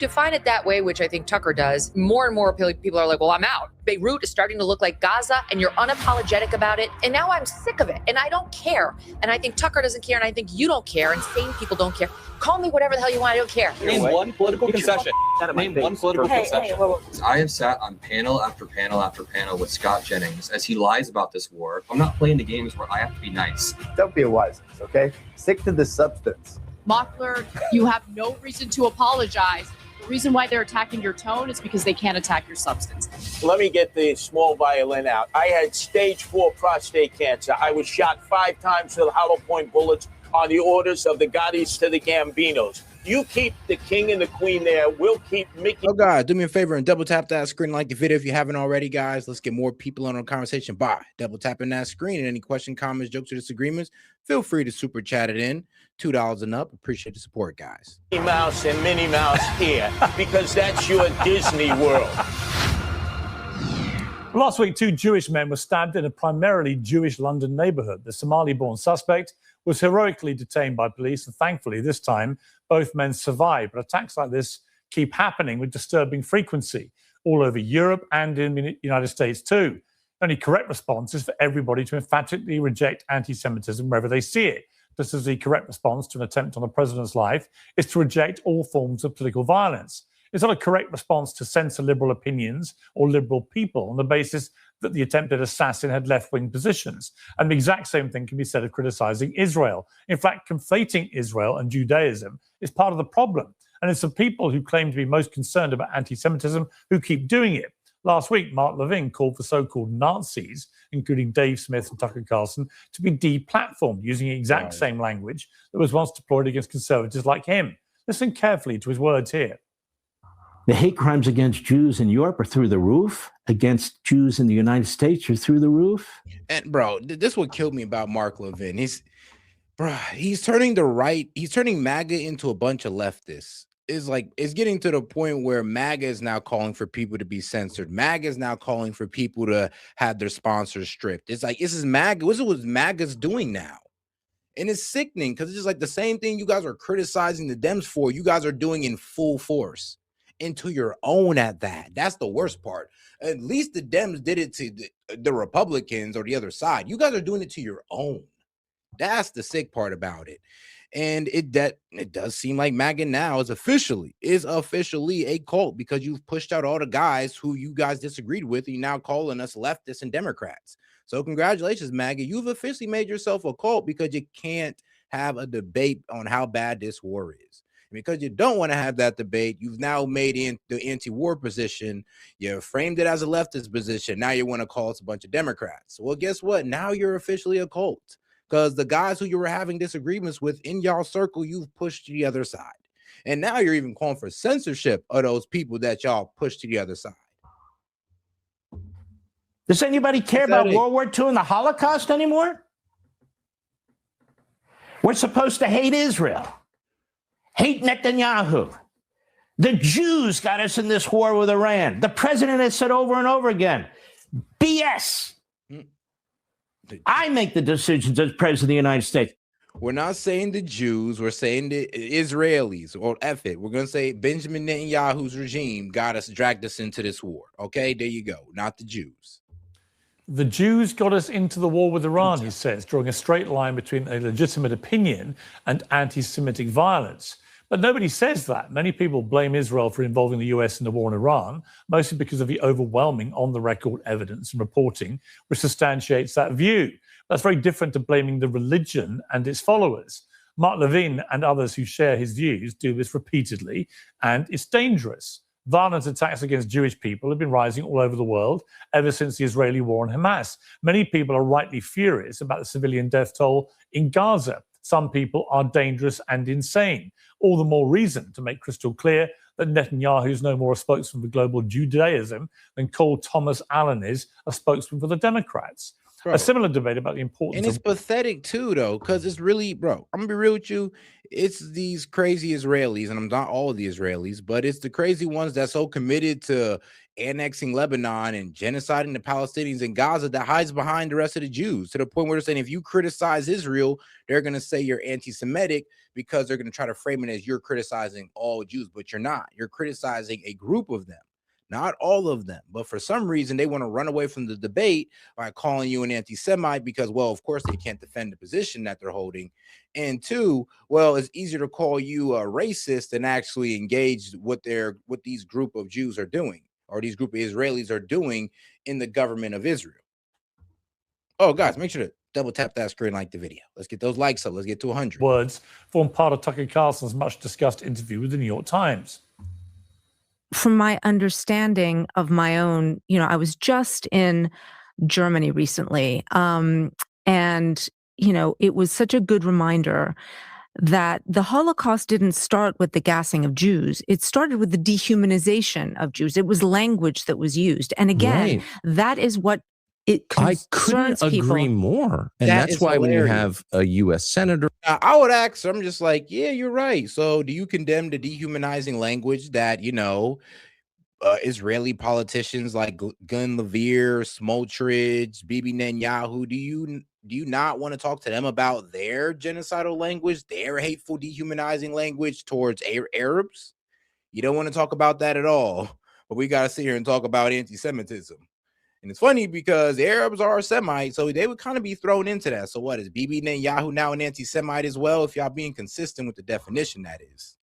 define it that way, which I think Tucker does, more and more people are like, well, I'm out. Beirut is starting to look like Gaza, and you're unapologetic about it. And now I'm sick of it, and I don't care. And I think Tucker doesn't care, and I think you don't care, and sane people don't care. Call me whatever the hell you want. I don't care. Name one political concession. Name one political concession. I have sat on panel after panel after panel with Scott Jennings as he lies about this war. I'm not playing the games where I have to be nice. Don't be a wise ass, okay? Stick to the substance. Mockler, you have no reason to apologize. The reason why they're attacking your tone is because they can't attack your substance. Let me get the small violin out. I had stage 4 prostate cancer. I was shot 5 times with hollow point bullets on the orders of the Gaudis to the Gambinos. You keep the king and the queen there. We'll keep Mickey. Oh, guys, do me a favor and double tap that screen, like the video if you haven't already, guys. Let's get more people on our conversation by double tapping that screen. And any question, comments, jokes, or disagreements, feel free to super chat it in. $2 and up. Appreciate the support, guys. Mickey Mouse and Minnie Mouse here because that's your Disney World. Last week, 2 Jewish men were stabbed in a primarily Jewish London neighborhood. The Somali-born suspect was heroically detained by police, and thankfully, this time, both men survived. But attacks like this keep happening with disturbing frequency all over Europe and in the United States, too. The only correct response is for everybody to emphatically reject anti-Semitism wherever they see it, just as the correct response to an attempt on the president's life is to reject all forms of political violence. It's not a correct response to censor liberal opinions or liberal people on the basis that the attempted assassin had left-wing positions. And the exact same thing can be said of criticizing Israel. In fact, conflating Israel and Judaism is part of the problem. And it's the people who claim to be most concerned about anti-Semitism who keep doing it. Last week, Mark Levin called for so-called Nazis, including Dave Smith and Tucker Carlson, to be deplatformed using the exact same language that was once deployed against conservatives like him. Listen carefully to his words here. The hate crimes against Jews in Europe are through the roof. Against Jews in the United States are through the roof. And bro, this what killed me about Mark Levin. He's turning the right. He's turning MAGA into a bunch of leftists. It's getting to the point where MAGA is now calling for people to be censored. MAGA is now calling for people to have their sponsors stripped. It's like, this is MAGA. This is what MAGA's doing now. And it's sickening because it's just like the same thing you guys are criticizing the Dems for, you guys are doing in full force. Into your own at that. That's the worst part. At least the Dems did it to the Republicans or the other side. You guys are doing it to your own. That's the sick part about it. And it does seem like MAGA now is officially a cult because you've pushed out all the guys who you guys disagreed with, and you're now calling us leftists and Democrats. So congratulations, MAGA. You've officially made yourself a cult because you can't have a debate on how bad this war is. Because you don't want to have that debate, you've now made the anti-war position. You framed it as a leftist position. Now you want to call us a bunch of Democrats. Well, guess what? Now you're officially a cult because the guys who you were having disagreements with in y'all circle, you've pushed to the other side. And now you're even calling for censorship of those people that y'all pushed to the other side. Does anybody care about World War II and the Holocaust anymore? We're supposed to hate Israel. Hate Netanyahu. The Jews got us in this war with Iran. The president has said over and over again, BS. I make the decisions as president of the United States. We're not saying the Jews. We're saying the Israelis, or F it. We're going to say Benjamin Netanyahu's regime dragged us into this war. Okay, there you go. Not the Jews. The Jews got us into the war with Iran, he says, drawing a straight line between a legitimate opinion and anti-Semitic violence. But nobody says that. Many people blame Israel for involving the US in the war in Iran, mostly because of the overwhelming on-the-record evidence and reporting, which substantiates that view. That's very different to blaming the religion and its followers. Mark Levin and others who share his views do this repeatedly, and it's dangerous. Violent attacks against Jewish people have been rising all over the world ever since the Israeli war on Hamas. Many people are rightly furious about the civilian death toll in Gaza. Some people are dangerous and insane. All the more reason to make crystal clear that Netanyahu is no more a spokesman for global Judaism than Cole Thomas Allen is a spokesman for the Democrats. a similar debate about the importance And it's pathetic too, though, because it's really, bro, I'm gonna be real with you. It's these crazy Israelis, and I'm not all the Israelis, but it's the crazy ones that's so committed to annexing Lebanon and genociding the Palestinians in Gaza that hides behind the rest of the Jews, to the point where they're saying if you criticize Israel, they're gonna say you're anti-Semitic because they're gonna try to frame it as you're criticizing all Jews, but you're not. You're criticizing a group of them. Not all of them, but for some reason they want to run away from the debate by calling you an anti-Semite because, well, of course they can't defend the position that they're holding. And two, well, it's easier to call you a racist than actually engage what these group of Jews are doing, or these group of Israelis are doing in the government of Israel. Oh, guys, make sure to double tap that screen, like the video. Let's get those likes up. Let's get to 100. words form part of Tucker Carlson's much discussed interview with the New York Times. From my understanding of my own, I was just in Germany recently. And, it was such a good reminder that the Holocaust didn't start with the gassing of Jews. It started with the dehumanization of Jews. It was language that was used. And again, that is what it concerns I couldn't agree more. And that's why when you have a U.S. senator. I would ask, I'm just like, yeah, you're right. So do you condemn the dehumanizing language that, Israeli politicians like Gun Lavir, Smotrich, Bibi Netanyahu, do you not want to talk to them about their genocidal language, their hateful dehumanizing language towards Arabs? You don't want to talk about that at all. But we got to sit here and talk about anti-Semitism. And it's funny because the Arabs are Semites, so they would kind of be thrown into that. So what, is Bibi Netanyahu now an anti-Semite as well, if y'all being consistent with the definition that is?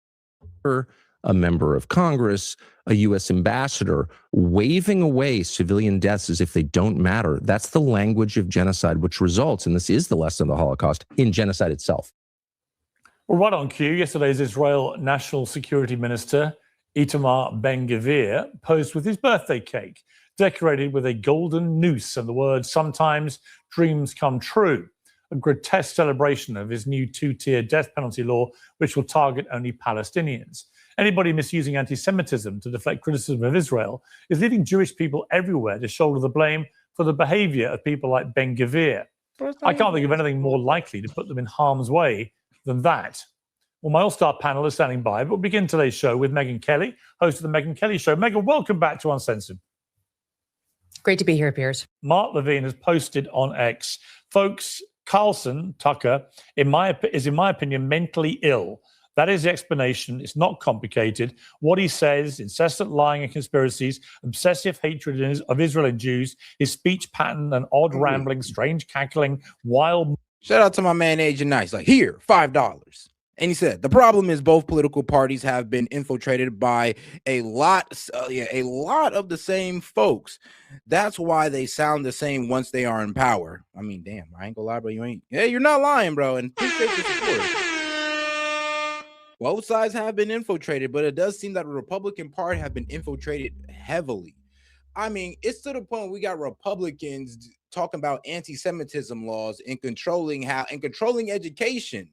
A member of Congress, a U.S. ambassador, waving away civilian deaths as if they don't matter. That's the language of genocide, which results, and this is the lesson of the Holocaust, in genocide itself. Well, right on cue, yesterday's Israel National Security Minister, Itamar Ben-Gvir, posed with his birthday cake, decorated with a golden noose and the words, "Sometimes dreams come true," a grotesque celebration of his new two-tier death penalty law, which will target only Palestinians. Anybody misusing anti-Semitism to deflect criticism of Israel is leaving Jewish people everywhere to shoulder the blame for the behavior of people like Ben-Gvir. I can't think of anything more likely to put them in harm's way than that. Well, my all-star panel is standing by, but we'll begin today's show with Megyn Kelly, host of the Megyn Kelly Show. Megyn, welcome back to Uncensored. Great to be here, Piers. Mark Levine has posted on X, folks, Carlson, Tucker, is in my opinion, mentally ill. That is the explanation. It's not complicated. What he says, incessant lying and conspiracies, obsessive hatred of Israel and Jews, his speech pattern and odd rambling, strange cackling, wild. Shout out to my man Agent Nice. Like, here, $5. And he said, the problem is both political parties have been infiltrated by a lot of the same folks. That's why they sound the same once they are in power. I mean, damn, I ain't gonna lie, bro. You're not lying, bro. And appreciate the support. Both sides have been infiltrated, but it does seem that the Republican Party have been infiltrated heavily. I mean, it's to the point we got Republicans talking about anti-Semitism laws and controlling education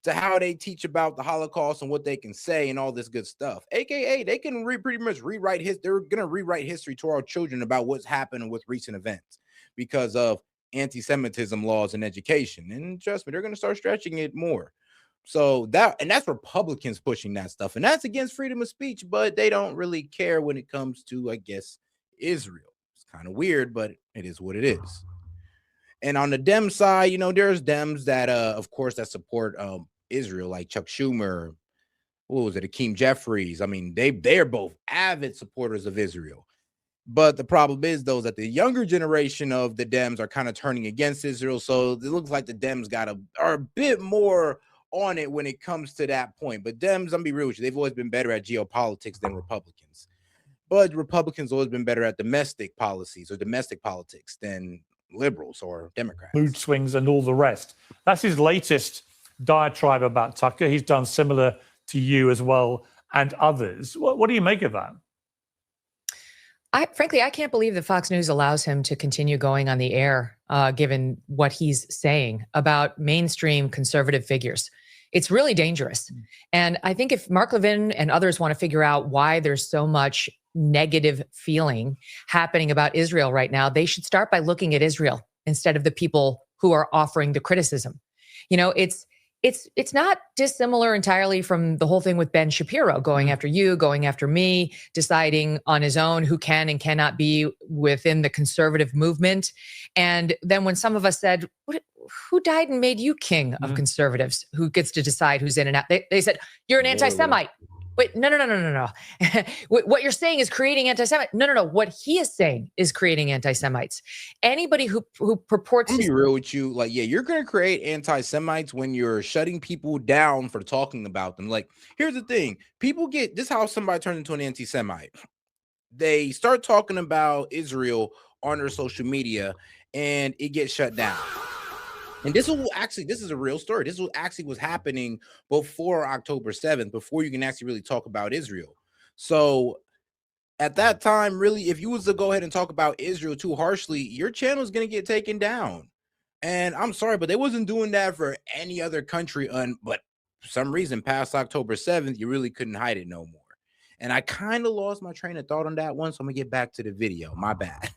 to how they teach about the Holocaust and what they can say and all this good stuff. AKA, they can pretty much rewrite they're going to rewrite history to our children about what's happened with recent events because of anti-Semitism laws in education. And trust me, they're going to start stretching it more. So that's Republicans pushing that stuff. And that's against freedom of speech, but they don't really care when it comes to, I guess, Israel. It's kind of weird, but it is what it is. And on the Dem side, there's Dems that, of course, that support Israel, like Chuck Schumer, what was it, Hakeem Jeffries. I mean, they're both avid supporters of Israel. But the problem is, though, that the younger generation of the Dems are kind of turning against Israel. So it looks like the Dems are a bit more on it when it comes to that point. But Dems, I'm gonna be real with you, they've always been better at geopolitics than Republicans. But Republicans always been better at domestic policies or domestic politics than liberals or Democrats. Mood swings and all the rest. That's his latest diatribe about Tucker. He's done similar to you as well and others. What do you make of that? Frankly, I can't believe that Fox News allows him to continue going on the air, given what he's saying about mainstream conservative figures. It's really dangerous. And I think if Mark Levin and others want to figure out why there's so much negative feeling happening about Israel right now, they should start by looking at Israel instead of the people who are offering the criticism. You know, it's not dissimilar entirely from the whole thing with Ben Shapiro going after you, going after me, deciding on his own who can and cannot be within the conservative movement. And then when some of us said, who died and made you king of conservatives? Who gets to decide who's in and out? They said, you're an anti-Semite. Wait, no. What you're saying is creating anti-Semites. No. What he is saying is creating anti-Semites. Anybody who purports to be real with you, like, yeah, you're going to create anti-Semites when you're shutting people down for talking about them. Like, here's the thing. People get, this is how somebody turns into an anti-Semite. They start talking about Israel on their social media and it gets shut down. And this is a real story. This is what actually was happening before October 7th, before you can actually really talk about Israel. So at that time, really, if you was to go ahead and talk about Israel too harshly, your channel is going to get taken down. And I'm sorry, but they wasn't doing that for any other country. But for some reason, past October 7th, you really couldn't hide it no more. And I kind of lost my train of thought on that one. So I'm going to get back to the video. My bad.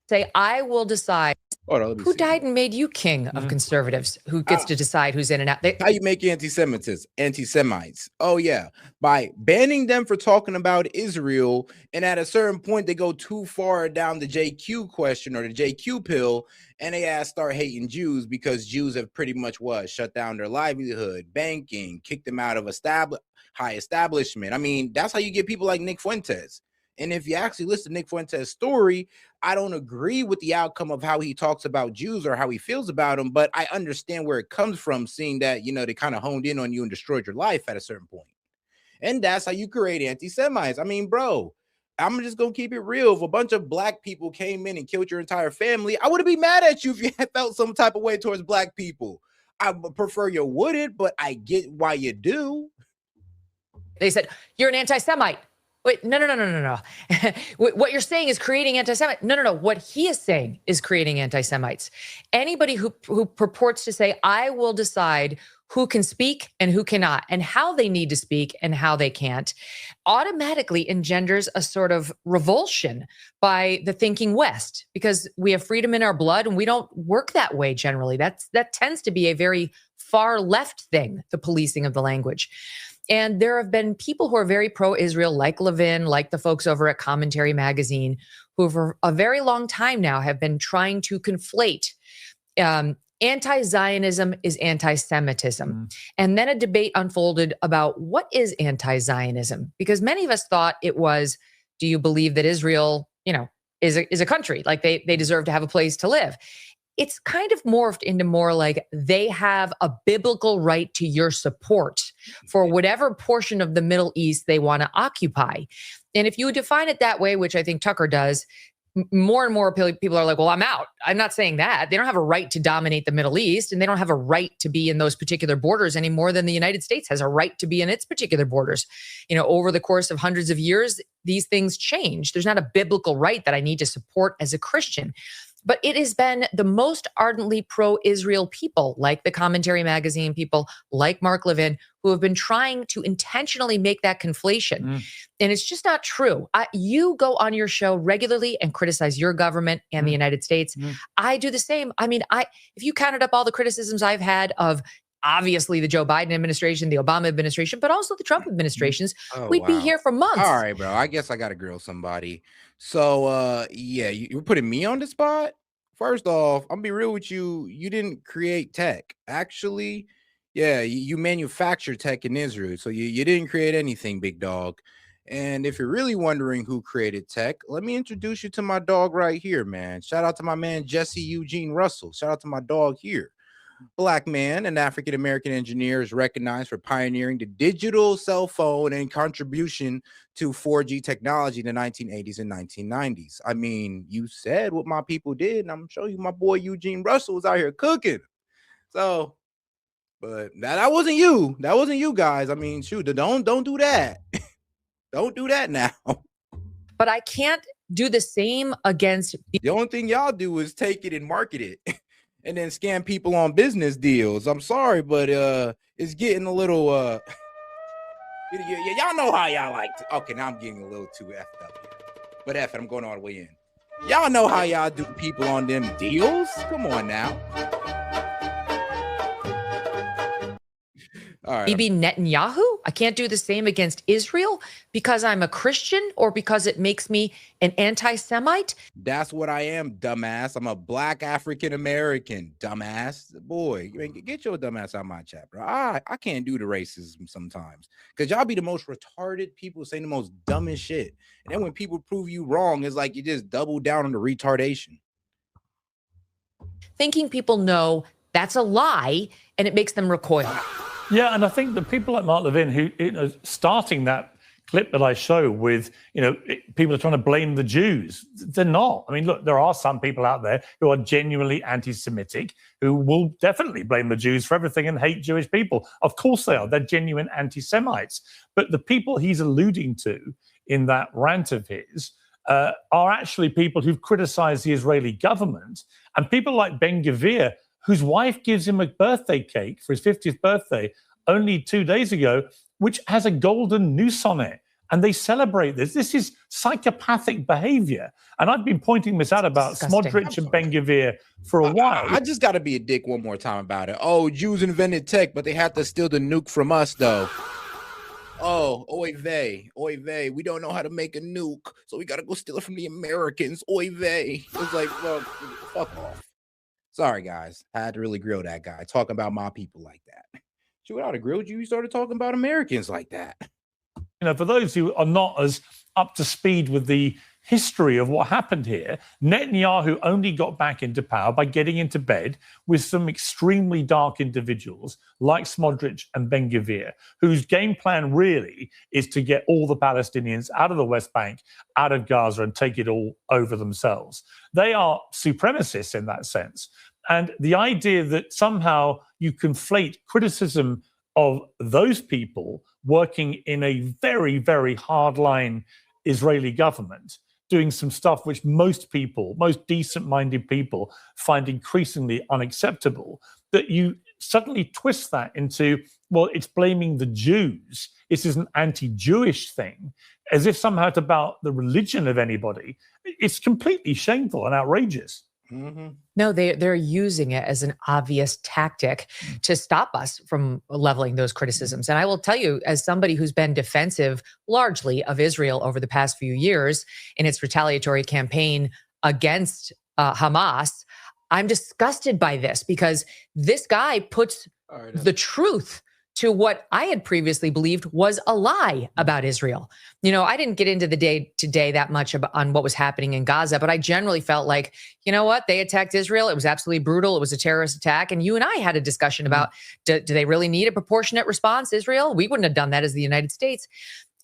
Say, I will decide who died and made you king of conservatives, who gets to decide who's in and out. How you make anti-Semites? Oh, yeah. By banning them for talking about Israel. And at a certain point, they go too far down the JQ question or the JQ pill. And they start hating Jews because Jews have pretty much shut down their livelihood, banking, kicked them out of high establishment. I mean, that's how you get people like Nick Fuentes. And if you actually listen to Nick Fuentes' story, I don't agree with the outcome of how he talks about Jews or how he feels about them, but I understand where it comes from, seeing that, you know, they kind of honed in on you and destroyed your life at a certain point. And that's how you create anti-Semites. I mean, bro, I'm just going to keep it real. If a bunch of black people came in and killed your entire family, I wouldn't be mad at you if you had felt some type of way towards black people. I prefer you wouldn't, but I get why you do. They said, you're an anti-Semite. Wait, no. What you're saying is creating anti-Semites. No. What he is saying is creating anti-Semites. Anybody who purports to say, I will decide who can speak and who cannot, and how they need to speak and how they can't, automatically engenders a sort of revulsion by the thinking West, because we have freedom in our blood and we don't work that way generally. That tends to be a very far left thing, the policing of the language. And there have been people who are very pro-Israel, like Levin, like the folks over at Commentary Magazine, who for a very long time now have been trying to conflate anti-Zionism is anti-Semitism. And then a debate unfolded about what is anti-Zionism? Because many of us thought it was, do you believe that Israel, you know, is a country, like they deserve to have a place to live? It's kind of morphed into more like they have a biblical right to your support for whatever portion of the Middle East they want to occupy. And if you define it that way, which I think Tucker does, more and more people are like, well, I'm out. I'm not saying that. They don't have a right to dominate the Middle East, and they don't have a right to be in those particular borders any more than the United States has a right to be in its particular borders. You know, over the course of hundreds of years, these things change. There's not a biblical right that I need to support as a Christian. But it has been the most ardently pro-Israel people, like the Commentary Magazine people, like Mark Levin, who have been trying to intentionally make that conflation. And it's just not true. You go on your show regularly and criticize your government and the United States. I do the same. I mean, if you counted up all the criticisms I've had of obviously the Joe Biden administration, the Obama administration, but also the Trump administrations, we'd be here for months. All right, bro. I guess I got to grill somebody. So, yeah, you're putting me on the spot. First off, I'm gonna be real with you. You didn't create tech. Actually, yeah, you manufacture tech in Israel. So you didn't create anything, big dog. And if you're really wondering who created tech, let me introduce you to my dog right here, man. Shout out to my man, Jesse Eugene Russell. Shout out to my dog here. Black man, an African-American engineer, is recognized for pioneering the digital cell phone and contribution to 4G technology in the 1980s and 1990s. I mean, you said what my people did, and I'm showing you my boy Eugene Russell was out here cooking. So, but that wasn't you. That wasn't you guys. I mean, shoot, don't do that. Don't do that now. But I can't do the same against. The only thing y'all do is take it and market it. And then scam people on business deals. I'm sorry, but it's getting a little y'all know how y'all like to. Okay, now I'm getting a little too effed up here. But F it, I'm going all the way in. Y'all know how y'all do people on them deals. Come on now. All right. Bibi Netanyahu? I can't do the same against Israel because I'm a Christian or because it makes me an anti-Semite? That's what I am, dumbass. I'm a black African American, dumbass. Boy, get your dumbass out of my chat, bro. I can't do the racism sometimes because y'all be the most retarded people saying the most dumbest shit. And then when people prove you wrong, it's like you just double down on the retardation. Thinking people know that's a lie and it makes them recoil. Yeah, and I think the people like Mark Levin who, starting that clip that I show with, people are trying to blame the Jews. They're not. I mean, look, there are some people out there who are genuinely anti-Semitic who will definitely blame the Jews for everything and hate Jewish people. Of course they are. They're genuine anti-Semites. But the people he's alluding to in that rant of his are actually people who've criticized the Israeli government, and people like Ben-Gvir, whose wife gives him a birthday cake for his 50th birthday only 2 days ago, which has a golden noose on it. And they celebrate this. This is psychopathic behavior. And I've been pointing this out about Smodrich and Ben-Gvir for a while. I just got to be a dick one more time about it. Oh, Jews invented tech, but they had to steal the nuke from us, though. Oh, oy vey, we don't know how to make a nuke, so we got to go steal it from the Americans. Oy vey. It's like, well, fuck off. Sorry, guys. I had to really grill that guy talking about my people like that. Shoot, I would have grilled you. You started talking about Americans like that. For those who are not as up to speed with the history of what happened here, Netanyahu only got back into power by getting into bed with some extremely dark individuals like Smodrich and Ben-Gvir, whose game plan really is to get all the Palestinians out of the West Bank, out of Gaza, and take it all over themselves. They are supremacists in that sense. And the idea that somehow you conflate criticism of those people working in a very, very hardline Israeli government, doing some stuff which most people, most decent-minded people, find increasingly unacceptable, that you suddenly twist that into, well, it's blaming the Jews. This is an anti-Jewish thing, as if somehow it's about the religion of anybody. It's completely shameful and outrageous. Mm-hmm. No, they're using it as an obvious tactic to stop us from leveling those criticisms. And I will tell you, as somebody who's been defensive largely of Israel over the past few years in its retaliatory campaign against Hamas, I'm disgusted by this because this guy puts the truth to what I had previously believed was a lie about Israel. I didn't get into the day-to-day that much on what was happening in Gaza, but I generally felt like, you know what? They attacked Israel. It was absolutely brutal. It was a terrorist attack. And you and I had a discussion about, do they really need a proportionate response, Israel? We wouldn't have done that as the United States.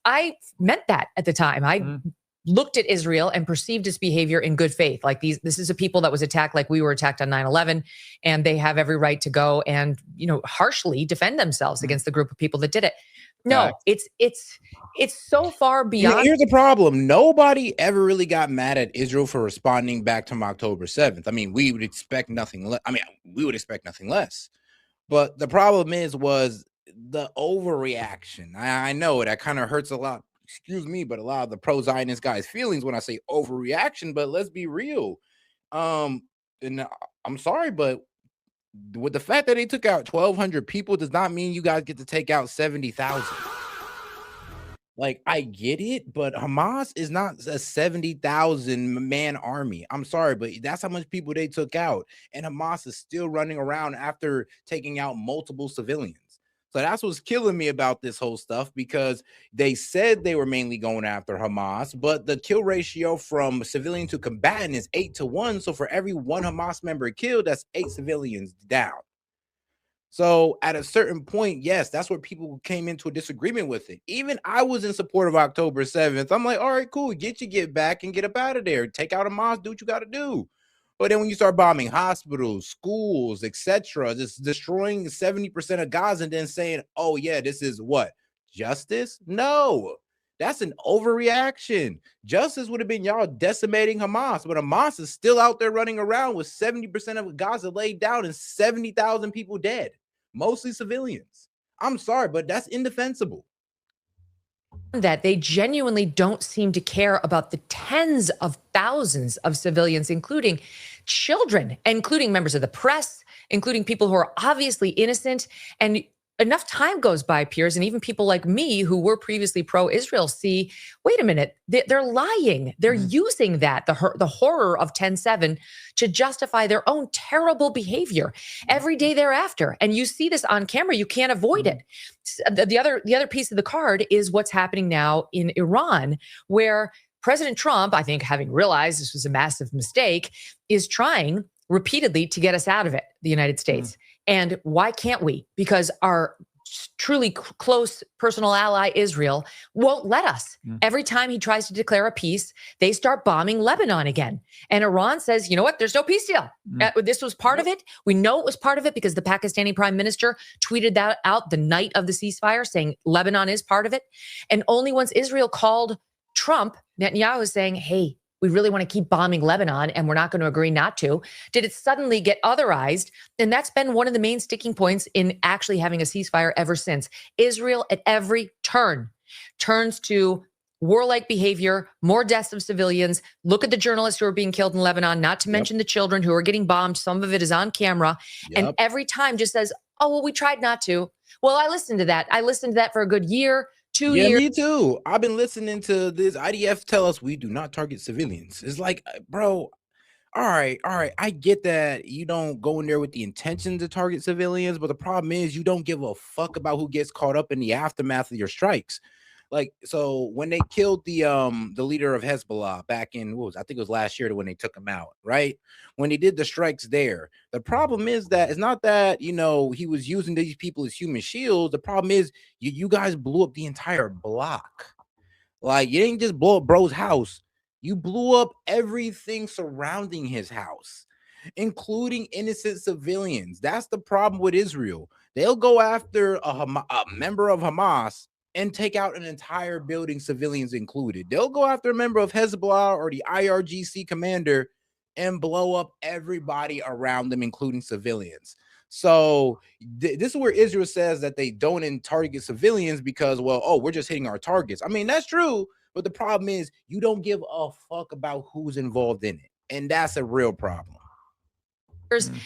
I meant that at the time. I looked at Israel and perceived its behavior in good faith. Like this is a people that was attacked like we were attacked on 9/11, and they have every right to go and, harshly defend themselves against the group of people that did it. No, it's so far beyond. Here's the problem. Nobody ever really got mad at Israel for responding back to October 7th. I mean, we would expect nothing less. But the problem was the overreaction. I know that kind of hurts a lot. Excuse me, but a lot of the pro-Zionist guys' feelings when I say overreaction, but let's be real. And I'm sorry, but with the fact that they took out 1,200 people does not mean you guys get to take out 70,000. Like, I get it, but Hamas is not a 70,000 man army. I'm sorry, but that's how much people they took out. And Hamas is still running around after taking out multiple civilians. So that's what's killing me about this whole stuff, because they said they were mainly going after Hamas, but the kill ratio from civilian to combatant is 8-1. So for every one Hamas member killed, that's 8 civilians down. So at a certain point, yes, that's where people came into a disagreement with it. Even I was in support of October 7th. I'm like, all right, cool. Get back and get up out of there. Take out Hamas, do what you got to do. But then when you start bombing hospitals, schools, etc., just destroying 70% of Gaza and then saying, oh, yeah, this is what? Justice? No, that's an overreaction. Justice would have been y'all decimating Hamas, but Hamas is still out there running around with 70% of Gaza laid down and 70,000 people dead, mostly civilians. I'm sorry, but that's indefensible. that they genuinely don't seem to care about the tens of thousands of civilians, including children, including members of the press, including people who are obviously innocent. And enough time goes by, Piers, and even people like me who were previously pro-Israel see, wait a minute, they're lying. They're using that, the horror of 10/7 to justify their own terrible behavior every day thereafter. And you see this on camera. You can't avoid it. The other piece of the card is what's happening now in Iran, where President Trump, I think, having realized this was a massive mistake, is trying repeatedly to get us out of it, the United States. And why can't we? Because our truly close personal ally, Israel, won't let us. Every time he tries to declare a peace, they start bombing Lebanon again. And Iran says, you know what? There's no peace deal. This was part of it. We know it was part of it because the Pakistani prime minister tweeted that out the night of the ceasefire, saying Lebanon is part of it. And only once Israel called Trump, Netanyahu, saying, hey, we really want to keep bombing Lebanon and we're not going to agree not to, did it suddenly get otherized. And that's been one of the main sticking points in actually having a ceasefire ever since. Israel at every turn turns to warlike behavior, more deaths of civilians. Look at the journalists who are being killed in Lebanon, not to mention the children who are getting bombed. Some of it is on camera. And every time just says, oh, well, we tried not to. Well, I listened to that. I listened to that for a good year. 2 years. Me too. I've been listening to this IDF tell us we do not target civilians. It's like, bro, all right. I get that you don't go in there with the intention to target civilians, but the problem is you don't give a fuck about who gets caught up in the aftermath of your strikes. Like, so when they killed the leader of Hezbollah back in, I think it was last year when they took him out, right? When they did the strikes there, the problem is that it's not that, he was using these people as human shields. The problem is you guys blew up the entire block. Like, you didn't just blow up bro's house. You blew up everything surrounding his house, including innocent civilians. That's the problem with Israel. They'll go after a member of Hamas and take out an entire building, civilians included. They'll go after a member of Hezbollah or the IRGC commander and blow up everybody around them, including civilians. So this is where Israel says that they don't target civilians because, we're just hitting our targets. I mean, that's true, but the problem is you don't give a fuck about who's involved in it. And that's a real problem.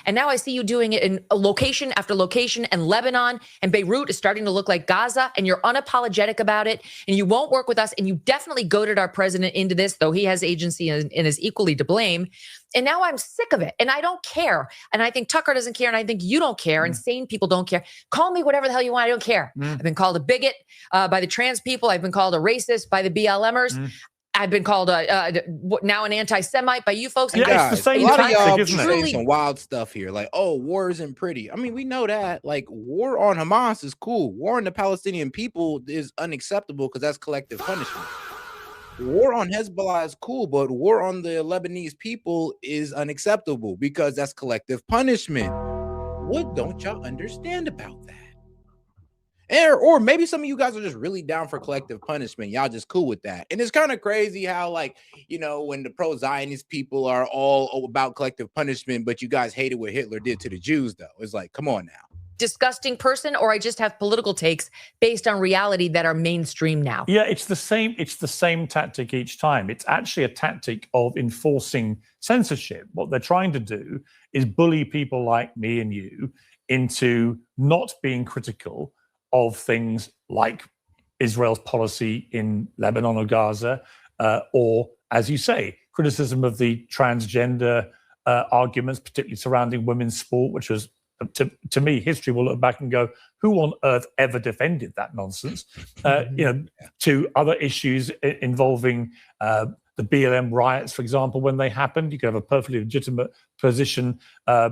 And now I see you doing it in location after location, and Lebanon and Beirut is starting to look like Gaza, and you're unapologetic about it, and you won't work with us, and you definitely goaded our president into this, though he has agency and is equally to blame. And now I'm sick of it, and I don't care. And I think Tucker doesn't care, and I think you don't care, and sane people don't care. Call me whatever the hell you want. I don't care. I've been called a bigot by the trans people. I've been called a racist by the BLMers. I've been called now an anti-Semite by you folks. And guys, it's the same a lot of y'all saying some wild stuff here. Like, war isn't pretty. I mean, we know that. Like, war on Hamas is cool. War on the Palestinian people is unacceptable because that's collective punishment. War on Hezbollah is cool, but war on the Lebanese people is unacceptable because that's collective punishment. What don't y'all understand about that? Or maybe some of you guys are just really down for collective punishment. Y'all just cool with that. And it's kind of crazy how, when the pro-Zionist people are all about collective punishment, but you guys hated what Hitler did to the Jews, though. It's like, come on now. Disgusting person, or I just have political takes based on reality that are mainstream now. Yeah, it's the same tactic each time. It's actually a tactic of enforcing censorship. What they're trying to do is bully people like me and you into not being critical of things like Israel's policy in Lebanon or Gaza, or, as you say, criticism of the transgender arguments, particularly surrounding women's sport, which was, to me, history will look back and go, who on earth ever defended that nonsense? To other issues involving the BLM riots, for example, when they happened. You could have a perfectly legitimate position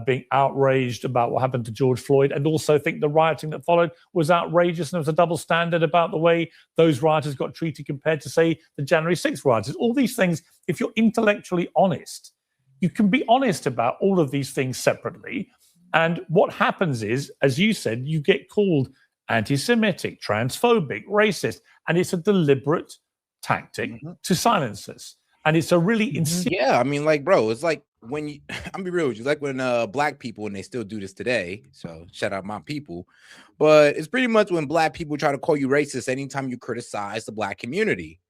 being outraged about what happened to George Floyd, and also think the rioting that followed was outrageous, and there was a double standard about the way those rioters got treated compared to, say, the January 6th rioters. All these things, if you're intellectually honest, you can be honest about all of these things separately. And what happens is, as you said, you get called anti-Semitic, transphobic, racist, and it's a deliberate tactic to silence us. And it's a really I mean, bro, it's like when you, I'm be real with you, like when black people, and they still do this today, so shout out my people, but it's pretty much when black people try to call you racist anytime you criticize the black community.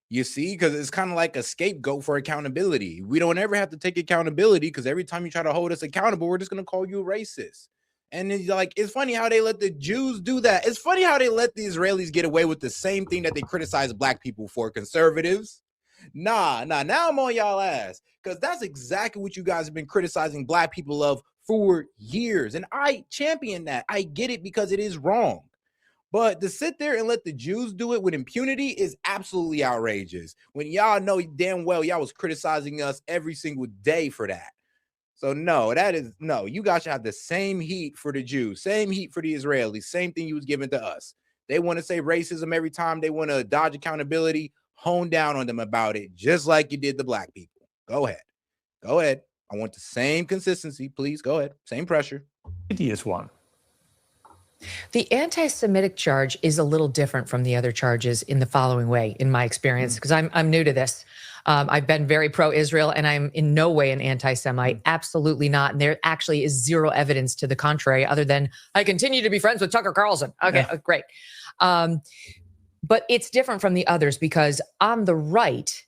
You see, because it's kind of like a scapegoat for accountability. We don't ever have to take accountability because every time you try to hold us accountable, we're just going to call you a racist. And it's like, it's funny how they let the Jews do that. It's funny how they let the Israelis get away with the same thing that they criticize black people for. Conservatives. Nah, now I'm on y'all ass because that's exactly what you guys have been criticizing black people of for years. And I champion that. I get it because it is wrong. But to sit there and let the Jews do it with impunity is absolutely outrageous. When y'all know damn well y'all was criticizing us every single day for that. So no, you guys should have the same heat for the Jews, same heat for the Israelis, same thing you was giving to us. They want to say racism every time they want to dodge accountability, hone down on them about it, just like you did the black people. Go ahead. I want the same consistency, please. Go ahead. Same pressure. Hideous one. The anti-Semitic charge is a little different from the other charges in the following way, in my experience, because I'm new to this. I've been very pro-Israel, and I'm in no way an anti-Semite. Absolutely not. And there actually is zero evidence to the contrary, other than I continue to be friends with Tucker Carlson. Okay, great. But it's different from the others because on the right,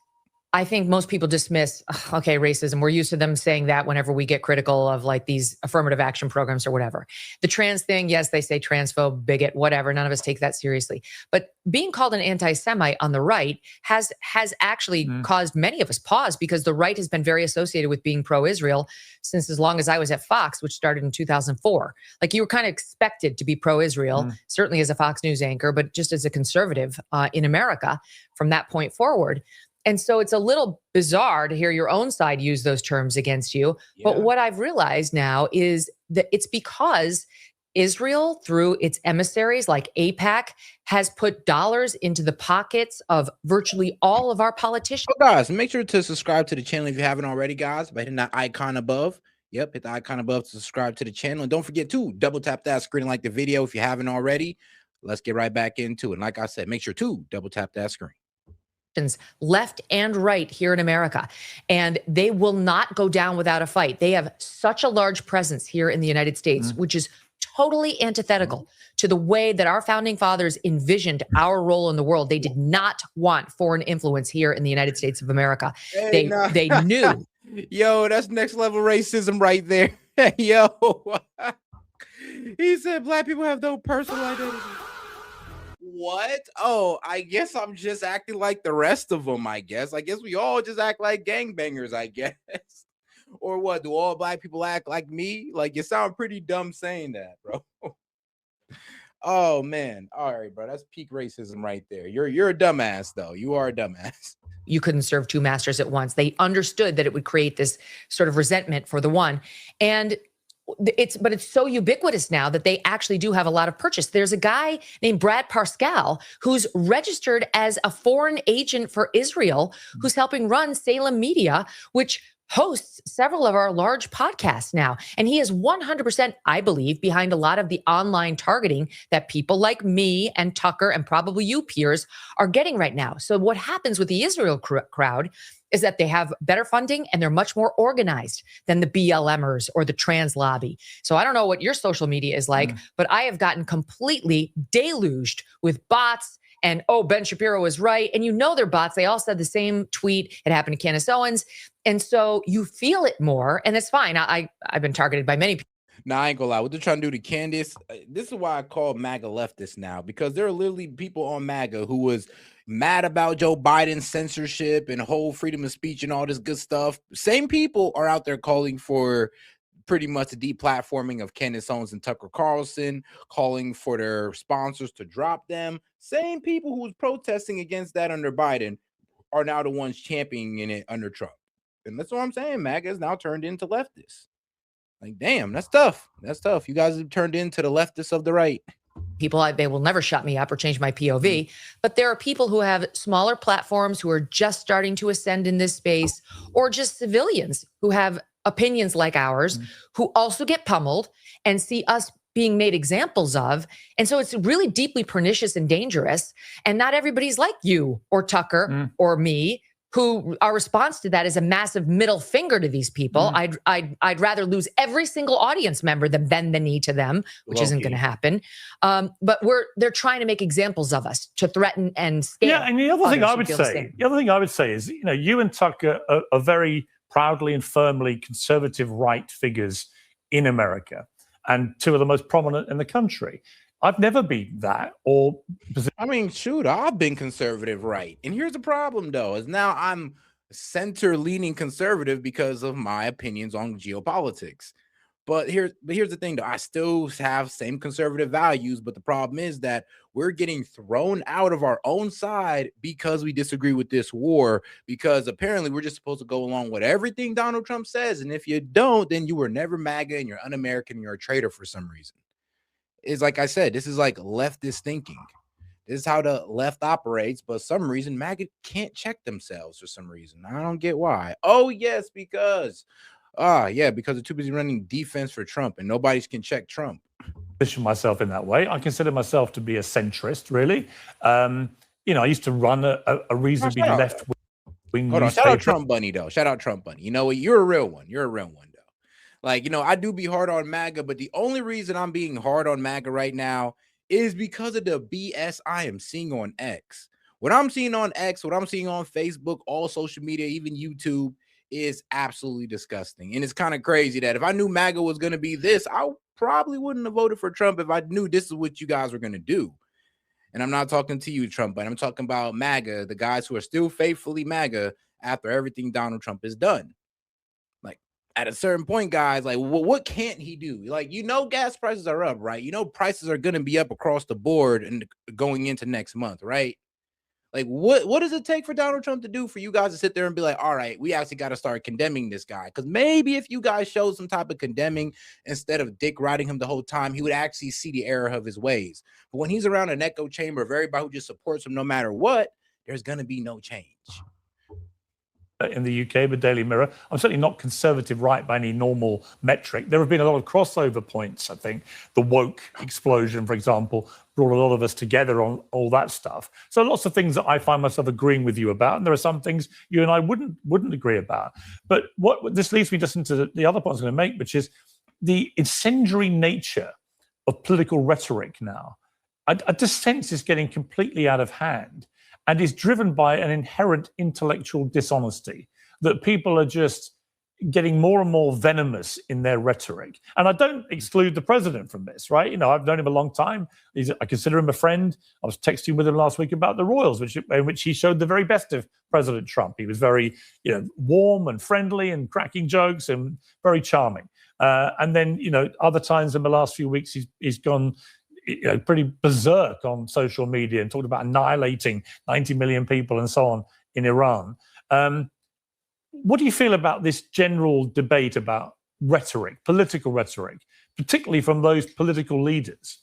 I think most people dismiss, okay, racism. We're used to them saying that whenever we get critical of like these affirmative action programs or whatever. The trans thing, yes, they say transphobe, bigot, whatever. None of us take that seriously. But being called an anti-Semite on the right has actually caused many of us pause because the right has been very associated with being pro-Israel since as long as I was at Fox, which started in 2004. Like you were kind of expected to be pro-Israel, certainly as a Fox News anchor, but just as a conservative in America from that point forward. And so it's a little bizarre to hear your own side use those terms against you. Yeah. But what I've realized now is that it's because Israel, through its emissaries like AIPAC, has put dollars into the pockets of virtually all of our politicians. Oh, guys, make sure to subscribe to the channel if you haven't already, guys, by hitting that icon above. Yep, hit the icon above to subscribe to the channel. And don't forget to double tap that screen and like the video if you haven't already. Let's get right back into it. And like I said, make sure to double tap that screen. Left and right here in America, and they will not go down without a fight. They have such a large presence here in the United States, which is totally antithetical to the way that our founding fathers envisioned our role in the world. They did not want foreign influence here in the United States of America. Hey, they knew. Yo, that's next level racism right there. Yo, he said black people have no personal identity. What? Oh, I guess I'm just acting like the rest of them, I guess we all just act like gangbangers, I guess. Or what? Do all black people act like me? Like, you sound pretty dumb saying that, bro. Oh, man. All right, bro. That's peak racism right there. You're a dumbass, though. You are a dumbass. You couldn't serve two masters at once. They understood that it would create this sort of resentment for the one. And it's so ubiquitous now that they actually do have a lot of purchase. There's a guy named Brad Parscale who's registered as a foreign agent for Israel, who's helping run Salem Media, which hosts several of our large podcasts now. And he is 100%, I believe, behind a lot of the online targeting that people like me and Tucker and probably you, Piers, are getting right now. So what happens with the Israel crowd is that they have better funding and they're much more organized than the BLMers or the trans lobby. So I don't know what your social media is like, but I have gotten completely deluged with bots and, oh, Ben Shapiro is right. And you know they're bots. They all said the same tweet. It happened to Candace Owens. And so you feel it more, and it's fine. I've been targeted by many people. Nah, I ain't gonna lie. What they're trying to do to Candace, this is why I call MAGA leftist now, because there are literally people on MAGA who was mad about Joe Biden's censorship and whole freedom of speech and all this good stuff. Same people are out there calling for pretty much the deplatforming of Candace Owens and Tucker Carlson, calling for their sponsors to drop them. Same people who was protesting against that under Biden are now the ones championing it under Trump. And that's what I'm saying. MAGA is now turned into leftists. Like, damn, that's tough. That's tough. You guys have turned into the leftists of the right. People, they will never shut me up or change my POV. But there are people who have smaller platforms who are just starting to ascend in this space, or just civilians who have opinions like ours, who also get pummeled and see us being made examples of. And so it's really deeply pernicious and dangerous. And not everybody's like you or Tucker or me, who our response to that is a massive middle finger to these people. I'd rather lose every single audience member than bend the knee to them, which isn't going to happen. But they're trying to make examples of us to threaten and scare. Yeah, and the other thing I would say is, you and Tucker are very proudly and firmly conservative right figures in America, and two of the most prominent in the country. I've never been that. I mean, shoot, I've been conservative right. And here's the problem, though, is now I'm center-leaning conservative because of my opinions on geopolitics. But here's the thing, though. I still have same conservative values, but the problem is that we're getting thrown out of our own side because we disagree with this war, because apparently we're just supposed to go along with everything Donald Trump says. And if you don't, then you were never MAGA and you're un-American and you're a traitor for some reason. It's like I said, this is like leftist thinking. This is how the left operates, but some reason MAGA can't check themselves for some reason. I don't get why. Oh, yes, because they're too busy running defense for Trump and nobody can check Trump. Position myself in that way. I consider myself to be a centrist, really. I used to run a reasonably left-wing newspaper. Shout out Trump Bunny, though. Shout out Trump Bunny. You know what? You're a real one. You're a real one, though. Like, I do be hard on MAGA, but the only reason I'm being hard on MAGA right now is because of the BS I am seeing on X. What I'm seeing on X, what I'm seeing on Facebook, all social media, even YouTube, is absolutely disgusting. And it's kind of crazy that if I knew MAGA was going to be this, I probably wouldn't have voted for Trump if I knew this is what you guys were going to do. And I'm not talking to you, Trump, but I'm talking about MAGA, the guys who are still faithfully MAGA after everything Donald Trump has done. Like, at a certain point, guys, like, what can't he do? Like, gas prices are up, right? Prices are going to be up across the board and going into next month, right? Like, what does it take for Donald Trump to do for you guys to sit there and be like, all right, we actually got to start condemning this guy? Because maybe if you guys showed some type of condemning instead of dick riding him the whole time, he would actually see the error of his ways. But when he's around an echo chamber of everybody who just supports him no matter what, there's going to be no change. In the UK, the Daily Mirror. I'm certainly not conservative right by any normal metric. There have been a lot of crossover points, I think. The woke explosion, for example, brought a lot of us together on all that stuff. So lots of things that I find myself agreeing with you about, and there are some things you and I wouldn't agree about. But what this leads me just into the other point I was going to make, which is the incendiary nature of political rhetoric now. I just sense is getting completely out of hand, and is driven by an inherent intellectual dishonesty, that people are just getting more and more venomous in their rhetoric. And I don't exclude the president from this, right? I've known him a long time. I consider him a friend. I was texting with him last week about the Royals, in which he showed the very best of President Trump. He was very, warm and friendly and cracking jokes and very charming. And then, other times in the last few weeks, he's gone pretty berserk on social media and talked about annihilating 90 million people and so on in Iran. What do you feel about this general debate about rhetoric, political rhetoric, particularly from those political leaders?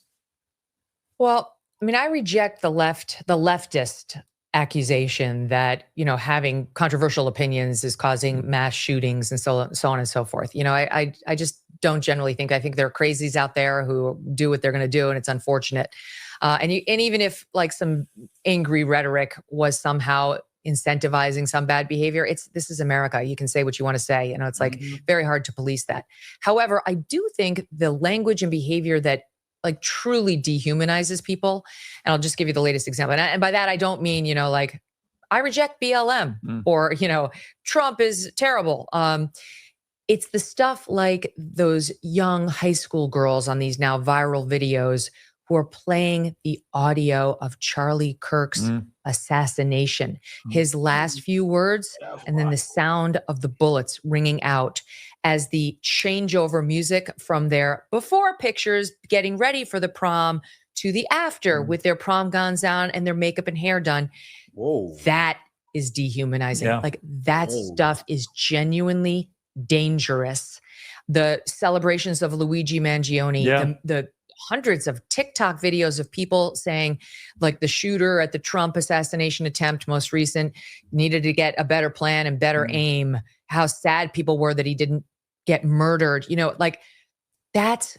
Well, I mean, I reject the leftist accusation that, having controversial opinions is causing mass shootings and so on and so forth. I just don't generally think. I think there are crazies out there who do what they're going to do, and it's unfortunate. And even if like some angry rhetoric was somehow incentivizing some bad behavior, this is America. You can say what you want to say. It's like very hard to police that. However, I do think the language and behavior that like truly dehumanizes people. And I'll just give you the latest example. And by that, I don't mean, like I reject BLM or, Trump is terrible. It's the stuff like those young high school girls on these now viral videos who are playing the audio of Charlie Kirk's assassination, his last few words, and then the sound of the bullets ringing out as the changeover music from their before pictures getting ready for the prom to the after with their prom gowns on and their makeup and hair done. Whoa. That is dehumanizing. Yeah. Like that stuff is genuinely dangerous. The celebrations of Luigi Mangione, the hundreds of TikTok videos of people saying like the shooter at the Trump assassination attempt, most recent, needed to get a better plan and better aim. How sad people were that he didn't get murdered. Like that's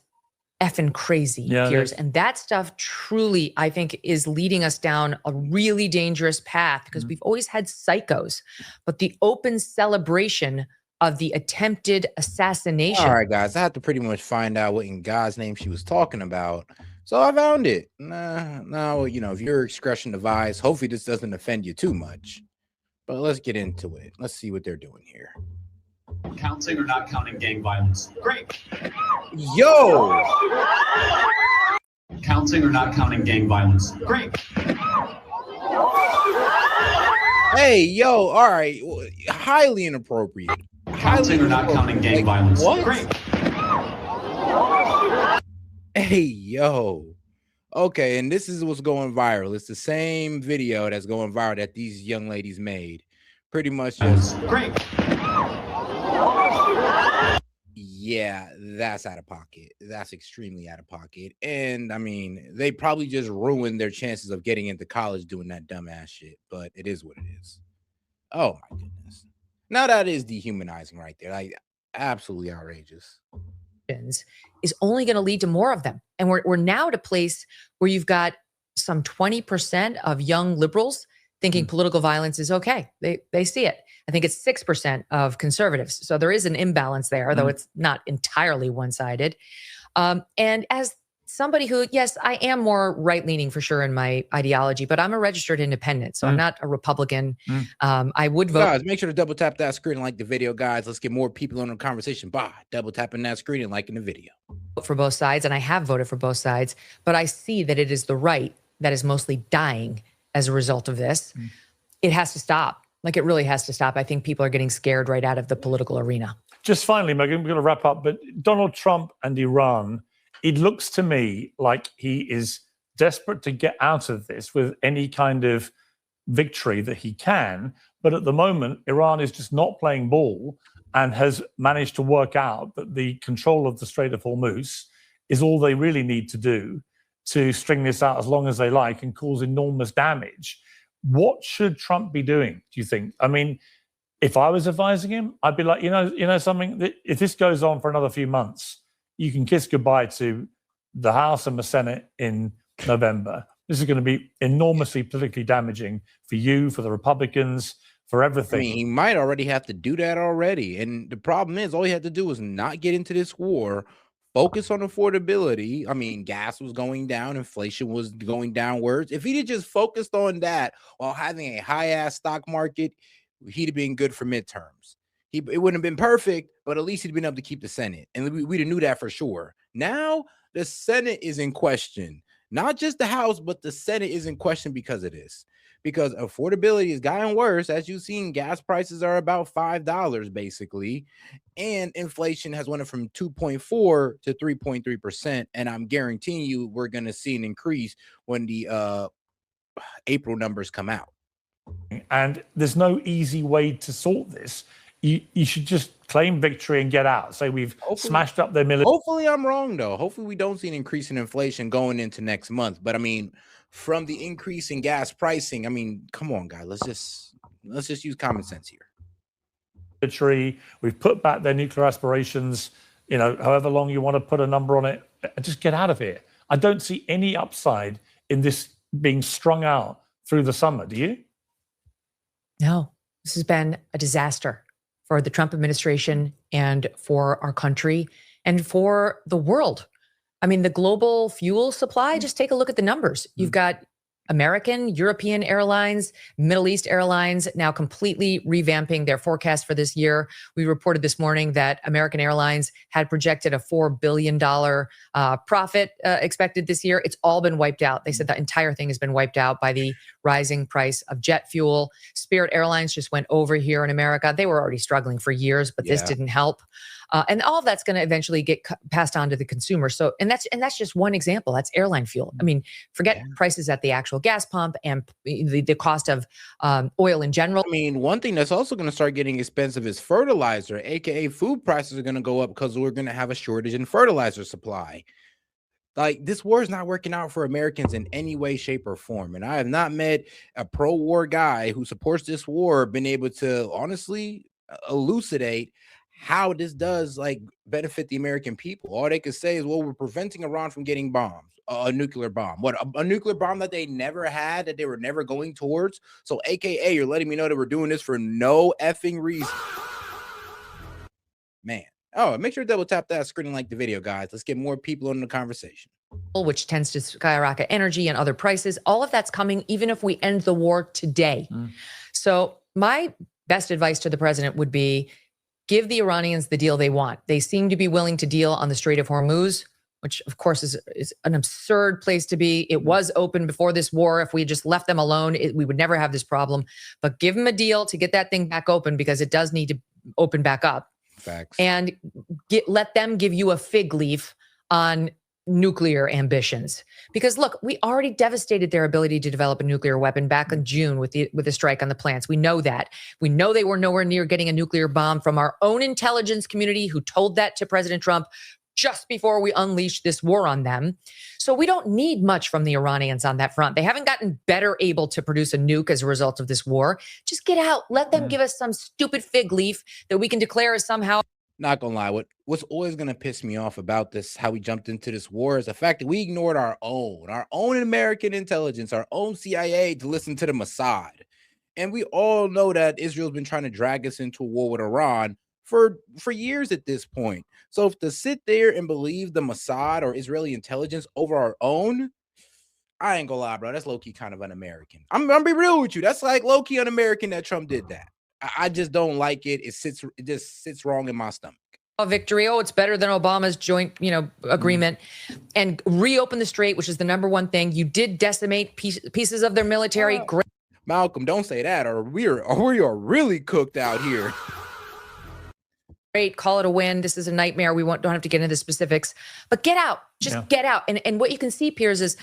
effing crazy, Yeah, Piers. And that stuff truly, I think, is leading us down a really dangerous path because we've always had psychos, but the open celebration of the attempted assassination. All right, guys, I have to pretty much find out what in God's name she was talking about. So I found it. Now, you know, if your expression device, hopefully this doesn't offend you too much. But let's get into it. Let's see what they're doing here. Counting or not counting gang violence? Great. Yo! Counting or not counting gang violence? Great. Hey, yo, all right. Highly inappropriate. Counting or not counting gang violence? What? Great. Hey, yo. Okay, and this is what's going viral. It's the same video that's going viral that these young ladies made. Pretty much just great. Yeah, that's out of pocket. That's extremely out of pocket. And I mean, they probably just ruined their chances of getting into college doing that dumbass shit, but it is what it is. Oh my goodness. Now that is dehumanizing right there. Like absolutely outrageous. Is only going to lead to more of them. And we're now at a place where you've got some 20% of young liberals thinking political violence is okay. They see it. I think it's 6% of conservatives. So there is an imbalance there, though it's not entirely one-sided. And as somebody who, yes, I am more right-leaning for sure in my ideology, but I'm a registered independent, so I'm not a Republican. I would vote. Guys, make sure to double tap that screen and like the video, guys. Let's get more people on the conversation by double tapping that screen and liking the video. For both sides, and I have voted for both sides, but I see that it is the right that is mostly dying as a result of this. It has to stop. Like, it really has to stop. I think people are getting scared right out of the political arena. Just finally, Megyn, we're going to wrap up, but Donald Trump and Iran, it looks to me like he is desperate to get out of this with any kind of victory that he can. But at the moment, Iran is just not playing ball and has managed to work out that the control of the Strait of Hormuz is all they really need to do to string this out as long as they like and cause enormous damage. What should Trump be doing, do you think? I mean, if I was advising him, I'd be like, you know something, that if this goes on for another few months, you can kiss goodbye to the House and the Senate in November. This is going to be enormously politically damaging for you, for the Republicans, for everything. I mean, he might already have to do that already. And the problem is, all he had to do was not get into this war, focus on affordability. I mean, gas was going down, inflation was going downwards. If he'd just focused on that while having a high-ass stock market, he'd have been good for midterms. It wouldn't have been perfect, but at least he'd been able to keep the Senate. And we'd have knew that for sure. Now, the Senate is in question. Not just the House, but the Senate is in question because of this. Because affordability has gotten worse. As you've seen, gas prices are about $5 basically. And inflation has went from 2.4 to 3.3%. And I'm guaranteeing you we're going to see an increase when the April numbers come out. And there's no easy way to sort this. You should just claim victory and get out. Say we've smashed up their military. Hopefully I'm wrong, though. Hopefully we don't see an increase in inflation going into next month. But I mean, from the increase in gas pricing, I mean, come on, guys. Let's just use common sense here. We've put back their nuclear aspirations, however long you want to put a number on it, just get out of here. I don't see any upside in this being strung out through the summer. Do you? No, this has been a disaster for the Trump administration and for our country and for the world. I mean, the global fuel supply, just take a look at the numbers. You've got American, European airlines, Middle East airlines now completely revamping their forecast for this year. We reported this morning that American Airlines had projected a $4 billion profit expected this year. It's all been wiped out. They said the entire thing has been wiped out by the rising price of jet fuel. Spirit Airlines just went over here in America. They were already struggling for years, but this didn't help. And all of that's going to eventually get passed on to the consumer. So, and that's just one example. That's airline fuel. I mean, forget prices at the actual gas pump and the cost of oil in general. I mean, one thing that's also going to start getting expensive is fertilizer, aka food prices are going to go up because we're going to have a shortage in fertilizer supply. Like, this war is not working out for Americans in any way, shape, or form. And I have not met a pro-war guy who supports this war been able to honestly elucidate how this does like benefit the American people. All they could say is, well, we're preventing Iran from getting bombs, a nuclear bomb. What, a nuclear bomb that they never had, that they were never going towards? So AKA, you're letting me know that we're doing this for no effing reason. Man. Oh, make sure to double tap that screen and like the video, guys. Let's get more people in the conversation. Which tends to skyrocket energy and other prices. All of that's coming even if we end the war today. So my best advice to the president would be, give the Iranians the deal they want. They seem to be willing to deal on the Strait of Hormuz, which of course is an absurd place to be. It was open before this war. If we had just left them alone, we would never have this problem. But give them a deal to get that thing back open, because it does need to open back up. Facts. And let them give you a fig leaf on nuclear ambitions. Because look, we already devastated their ability to develop a nuclear weapon back in June with the strike on the plants. We know that. We know they were nowhere near getting a nuclear bomb from our own intelligence community, who told that to President Trump just before we unleashed this war on them. So we don't need much from the Iranians on that front. They haven't gotten better able to produce a nuke as a result of this war. Just get out. Let them give us some stupid fig leaf that we can declare as somehow. Not gonna lie, what's always gonna piss me off about this, how we jumped into this war, is the fact that we ignored our own American intelligence, our own CIA, to listen to the Mossad. And we all know that Israel's been trying to drag us into a war with Iran for years at this point. So if to sit there and believe the Mossad or Israeli intelligence over our own, I ain't gonna lie, bro, that's low-key kind of un-American. I'm gonna be real with you. That's like low-key un-American that Trump did that. I just don't like it. It just sits wrong in my stomach. A victory. Oh, it's better than Obama's joint, agreement, and reopen the strait, which is the number one thing. You did decimate pieces of their military. Great. Malcolm, don't say that, or we are really cooked out here. Great, call it a win. This is a nightmare. We don't have to get into the specifics, but get out. Just get out. And what you can see, Piers, is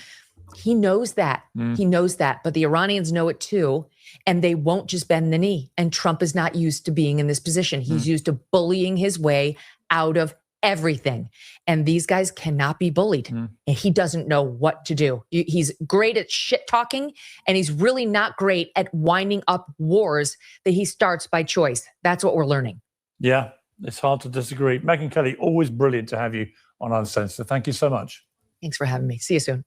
he knows that. He knows that, but the Iranians know it too. And they won't just bend the knee. And Trump is not used to being in this position. He's used to bullying his way out of everything. And these guys cannot be bullied. And he doesn't know what to do. He's great at shit talking, and he's really not great at winding up wars that he starts by choice. That's what we're learning. Yeah, it's hard to disagree. Megyn Kelly, always brilliant to have you on Uncensored. Thank you so much. Thanks for having me. See you soon.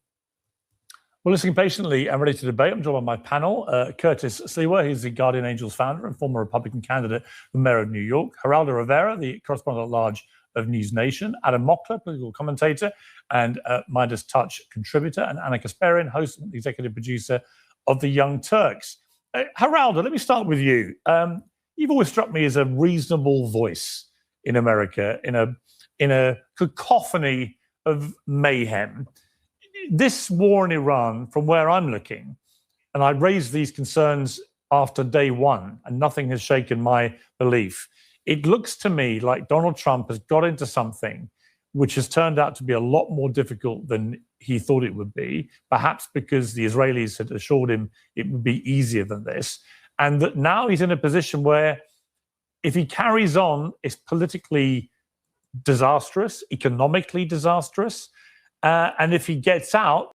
Well, listening patiently and ready to debate, I'm joined by my panel, Curtis Sliwa, who's the Guardian Angels founder and former Republican candidate for mayor of New York, Geraldo Rivera, the correspondent-at-large of News Nation, Adam Mockler, political commentator and Midas Touch contributor, and Anna Kasparian, host and executive producer of The Young Turks. Geraldo, let me start with you. You've always struck me as a reasonable voice in America, in a cacophony of mayhem. This war in Iran, from where I'm looking, and I raised these concerns after day one, and nothing has shaken my belief. It looks to me like Donald Trump has got into something which has turned out to be a lot more difficult than he thought it would be, perhaps because the Israelis had assured him it would be easier than this. And that now he's in a position where if he carries on, it's politically disastrous, economically disastrous. And if he gets out,